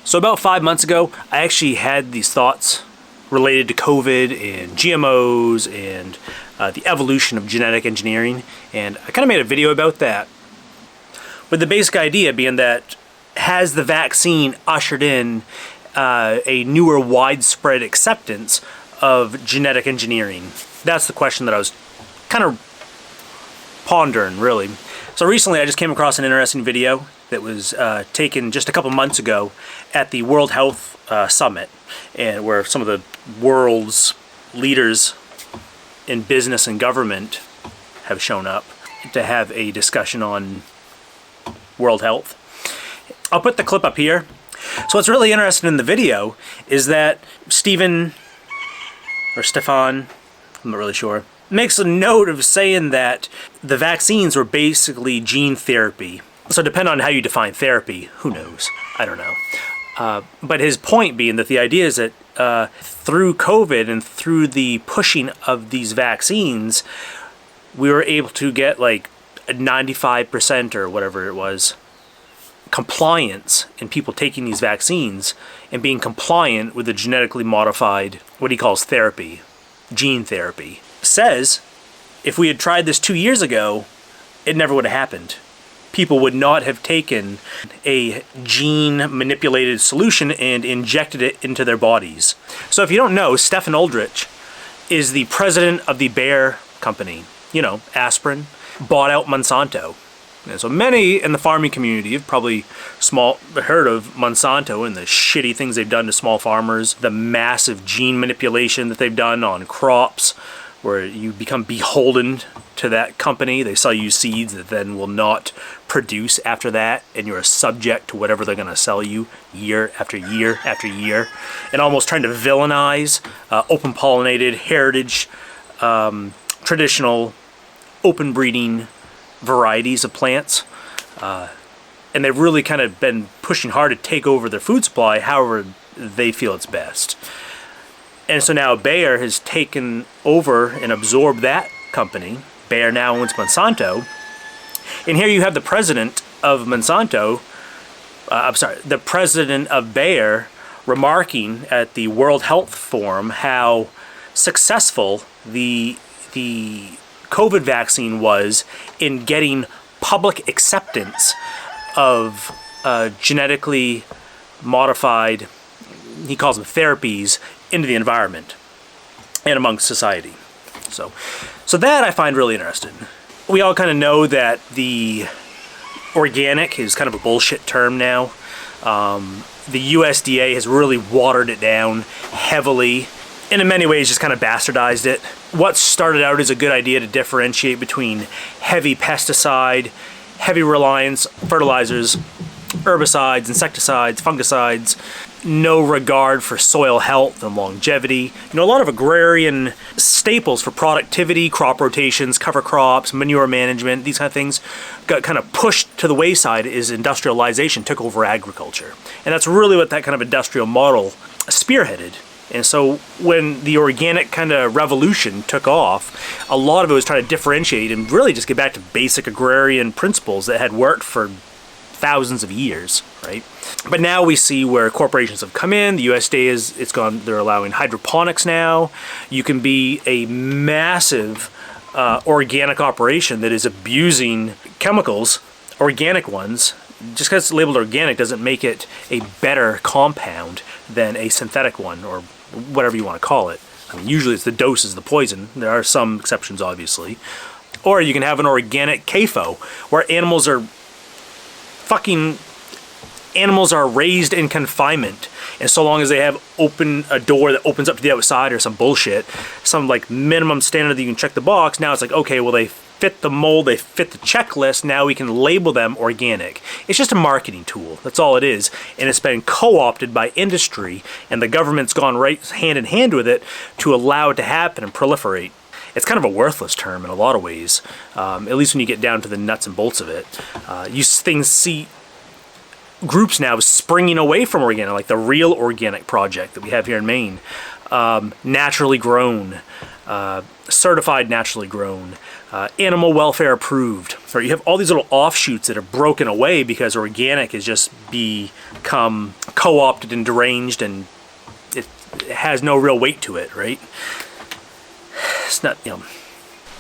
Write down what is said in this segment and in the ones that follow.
So about 5 months ago, I actually had these thoughts related to COVID and GMOs and the evolution of genetic engineering, and I kind of made a video about that, with the basic idea being that has the vaccine ushered in a newer widespread acceptance of genetic engineering? That's the question that I was kind of pondering, really. So recently I just came across an interesting video that was taken just a couple months ago at the World Health Summit, and where some of the world's leaders in business and government have shown up to have a discussion on world health. I'll put the clip up here. So what's really interesting in the video is that Stefan, I'm not really sure, makes a note of saying that the vaccines were basically gene therapy. So depending on how you define therapy, who knows? I don't know. But his point being that the idea is that through COVID and through the pushing of these vaccines, we were able to get like a 95% or whatever it was compliance in people taking these vaccines and being compliant with the genetically modified, what he calls therapy, gene therapy. Says if we had tried this 2 years ago, it never would have happened. People would not have taken a gene manipulated solution and injected it into their bodies. So if you don't know, Stefan Oelich is the president of the Bayer company, you know, aspirin, bought out Monsanto. And so many in the farming community have probably heard of Monsanto and the shitty things they've done to small farmers, the massive gene manipulation that they've done on crops, where you become beholden to that company. They sell you seeds that then will not produce after that, and you're subject to whatever they're going to sell you year after year after year, and almost trying to villainize open pollinated, heritage, traditional, open breeding varieties of plants. And they've really kind of been pushing hard to take over their food supply however they feel it's best. And so now Bayer has taken over and absorbed that company. Bayer now owns Monsanto. And here you have the president of Monsanto, the president of Bayer, remarking at the World Health Forum how successful the COVID vaccine was in getting public acceptance of genetically modified, he calls them therapies, into the environment and amongst society. So that I find really interesting. We all kind of know that the organic is kind of a bullshit term now. The USDA has really watered it down heavily, and in many ways just kind of bastardized it. What started out as a good idea to differentiate between heavy pesticide, heavy reliance fertilizers, herbicides, insecticides, fungicides, no regard for soil health and longevity. You know, a lot of agrarian staples for productivity, crop rotations, cover crops, manure management, these kind of things got kind of pushed to the wayside as industrialization took over agriculture. And that's really what that kind of industrial model spearheaded. And so when the organic kind of revolution took off, a lot of it was trying to differentiate and really just get back to basic agrarian principles that had worked for thousands of years, right? But now we see where corporations have come in. The USDA they're allowing hydroponics now. You can be a massive organic operation that is abusing chemicals, organic ones. Just because it's labeled organic doesn't make it a better compound than a synthetic one, or whatever you want to call it. I mean, usually it's the dose is the poison. There are some exceptions, obviously. Or you can have an organic CAFO, where animals are raised in confinement, and so long as they have a door that opens up to the outside or some bullshit, some like minimum standard that you can check the box, now it's like, okay, well, they fit the mold, they fit the checklist, now we can label them organic. It's just a marketing tool, that's all it is, and it's been co-opted by industry, and the government's gone right hand in hand with it to allow it to happen and proliferate. It's kind of a worthless term in a lot of ways, at least when you get down to the nuts and bolts of it. You see groups now springing away from organic, like the Real Organic Project that we have here in Maine, naturally grown, certified naturally grown, animal welfare approved. Or you have all these little offshoots that are broken away because organic has just become co-opted and deranged, and it has no real weight to it, right? It's not, you know.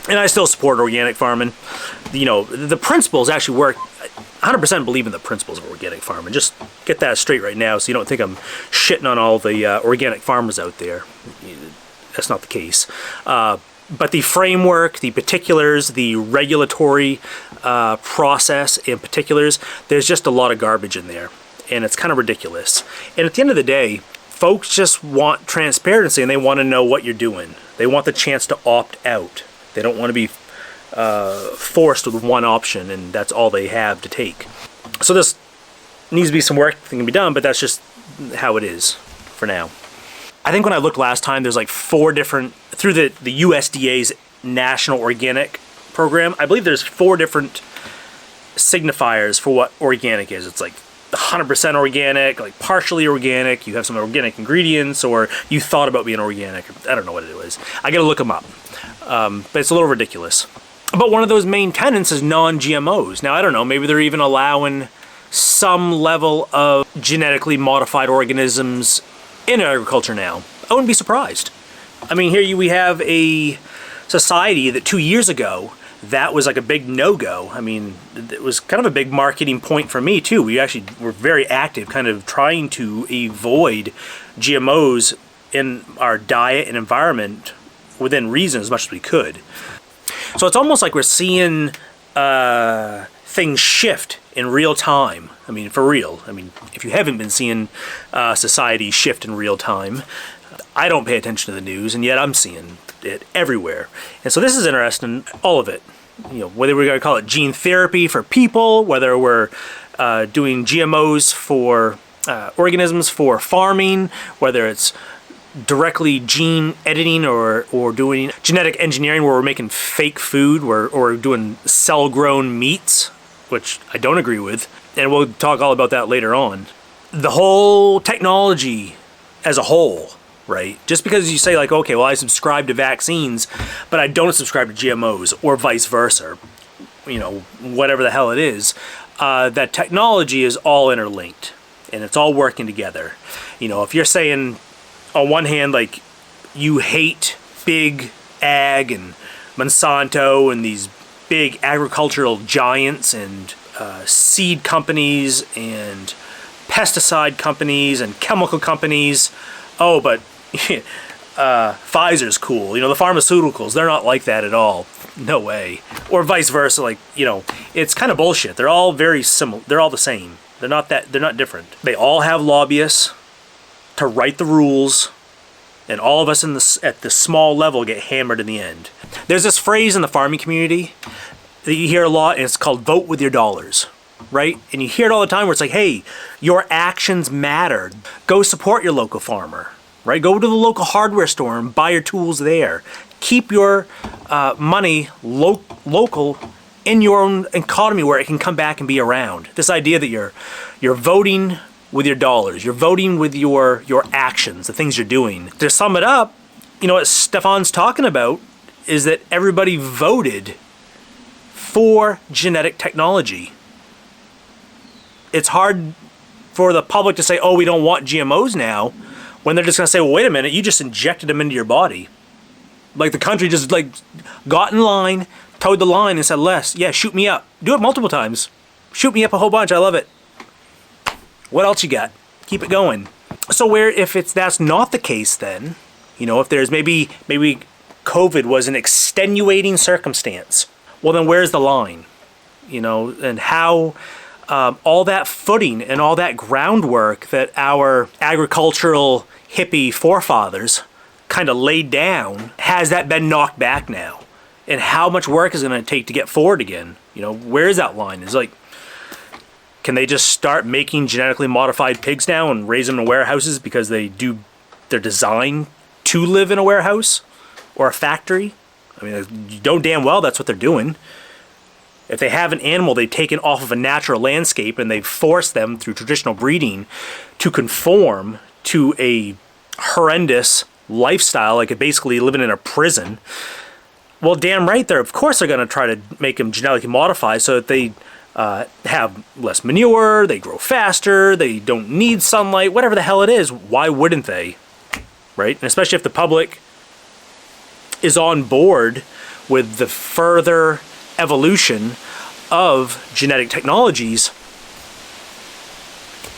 And I still support organic farming. You know, the principles actually work. 100% believe in the principles of organic farming. Just get that straight right now, so you don't think I'm shitting on all the organic farmers out there. That's not the case. But the framework, the particulars, the regulatory process in particulars, there's just a lot of garbage in there, and it's kind of ridiculous. And at the end of the day, folks just want transparency, and they want to know what you're doing. They want the chance to opt out. They don't want to be forced with one option, and that's all they have to take. So this needs to be some work that can be done, but that's just how it is for now. I think when I looked last time, there's like 4 different, through the USDA's National Organic Program, I believe there's 4 different signifiers for what organic is. It's like 100% organic, like partially organic, you have some organic ingredients, or you thought about being organic. I don't know what it was. I gotta look them up. But it's a little ridiculous. But one of those main tenets is non-GMOs. Now, I don't know, maybe they're even allowing some level of genetically modified organisms in agriculture now. I wouldn't be surprised. I mean, here we have a society that 2 years ago, that was like a big no-go. I mean, it was kind of a big marketing point for me too. We actually were very active, kind of trying to avoid GMOs in our diet and environment within reason as much as we could. So it's almost like we're seeing things shift in real time. I mean, for real. I mean, if you haven't been seeing society shift in real time, I don't pay attention to the news, and yet I'm seeing it everywhere. And so this is interesting, all of it. You know, whether we're going to call it gene therapy for people, whether we're doing GMOs for organisms for farming, whether it's directly gene editing or doing genetic engineering where we're making fake food or doing cell-grown meats, which I don't agree with, and we'll talk all about that later on. The whole technology as a whole, right? Just because you say like, okay, well I subscribe to vaccines, but I don't subscribe to GMOs, or vice versa, you know, whatever the hell it is, that technology is all interlinked and it's all working together. You know, if you're saying on one hand, like, you hate big ag and Monsanto and these big agricultural giants and seed companies and pesticide companies and chemical companies. Oh, but Pfizer's cool. You know, the pharmaceuticals, they're not like that at all. No way. Or vice versa. Like, you know, it's kind of bullshit. They're all very similar. They're all the same. They're not different. They all have lobbyists to write the rules, and all of us at the small level get hammered in the end. There's this phrase in the farming community that you hear a lot, and it's called vote with your dollars, right? And you hear it all the time where it's like, hey, your actions matter. Go support your local farmer, right? Go to the local hardware store and buy your tools there. Keep your money local in your own economy where it can come back and be around. This idea that you're voting with your dollars, you're voting with your actions, the things you're doing. To sum it up, you know what Stefan's talking about is that everybody voted for genetic technology. It's hard for the public to say, oh, we don't want GMOs now, when they're just going to say, well, wait a minute, you just injected them into your body. Like the country just like got in line, towed the line and said, yeah, shoot me up. Do it multiple times. Shoot me up a whole bunch. I love it. What else you got? Keep it going. So that's not the case then, you know, if there's maybe COVID was an extenuating circumstance, well then where's the line? You know, and how all that footing and all that groundwork that our agricultural hippie forefathers kind of laid down, has that been knocked back now? And how much work is it going to take to get forward again? You know, where is that line? It's like, can they just start making genetically modified pigs now and raise them in warehouses because they're designed to live in a warehouse or a factory? I mean, you know damn well that's what they're doing. If they have an animal they've taken off of a natural landscape and they've forced them through traditional breeding to conform to a horrendous lifestyle, like basically living in a prison, well, damn right, of course they're going to try to make them genetically modified so that they have less manure, they grow faster, they don't need sunlight, whatever the hell it is. Why wouldn't they? Right? And especially if the public is on board with the further evolution of genetic technologies,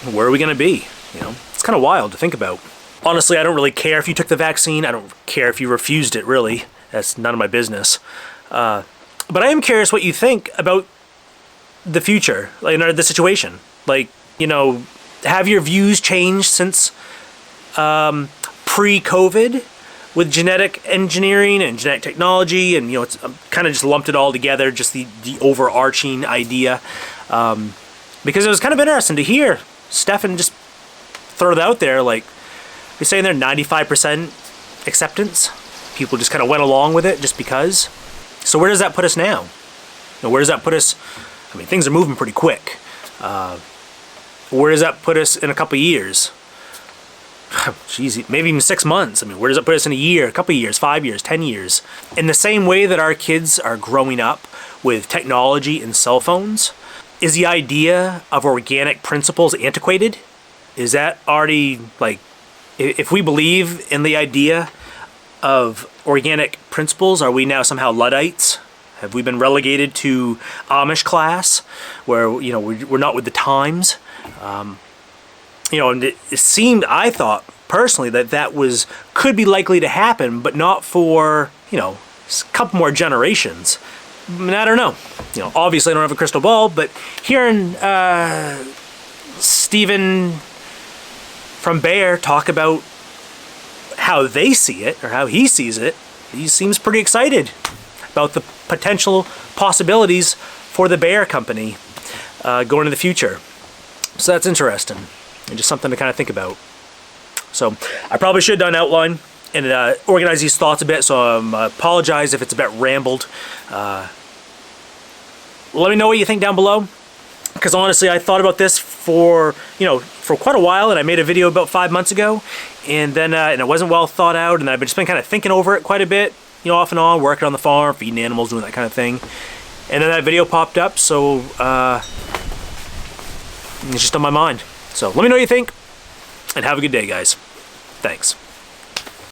where are we going to be? You know, it's kind of wild to think about. Honestly, I don't really care if you took the vaccine. I don't care if you refused it, really. That's none of my business. But I am curious what you think about the future, like, the situation. Like, you know, have your views changed since pre-COVID with genetic engineering and genetic technology? And, you know, it's kind of just lumped it all together, just the overarching idea. Because it was kind of interesting to hear Stefan just throw it out there, like, you're saying they're 95% acceptance. People just kind of went along with it just because. So where does that put us now? You know, where does that put us? I mean, things are moving pretty quick. Where does that put us in a couple of years? Jeez, maybe even 6 months. I mean, where does it put us in a year, a couple of years, 5 years, 10 years? In the same way that our kids are growing up with technology and cell phones, is the idea of organic principles antiquated? Is that already, like, if we believe in the idea of organic principles, are we now somehow Luddites? Have we been relegated to Amish class, where, you know, we're not with the times? You know, and it seemed, I thought personally, that could be likely to happen, but not for, you know, a couple more generations. I mean, I don't know. You know, obviously I don't have a crystal ball, but hearing Stephen from Bayer talk about how they see it, or how he sees it, he seems pretty excited about the potential possibilities for the Bayer company going into the future. So that's interesting, and just something to kind of think about. So I probably should have done an outline and organize these thoughts a bit, so I apologize if it's a bit rambled. Let me know what you think down below, because honestly I thought about this for quite a while, and I made a video about 5 months ago, and then and it wasn't well thought out, and I've just been kind of thinking over it quite a bit, you know, off and on, working on the farm, feeding animals, doing that kind of thing, and then that video popped up, so it's just on my mind. So let me know what you think, and have a good day, guys. Thanks.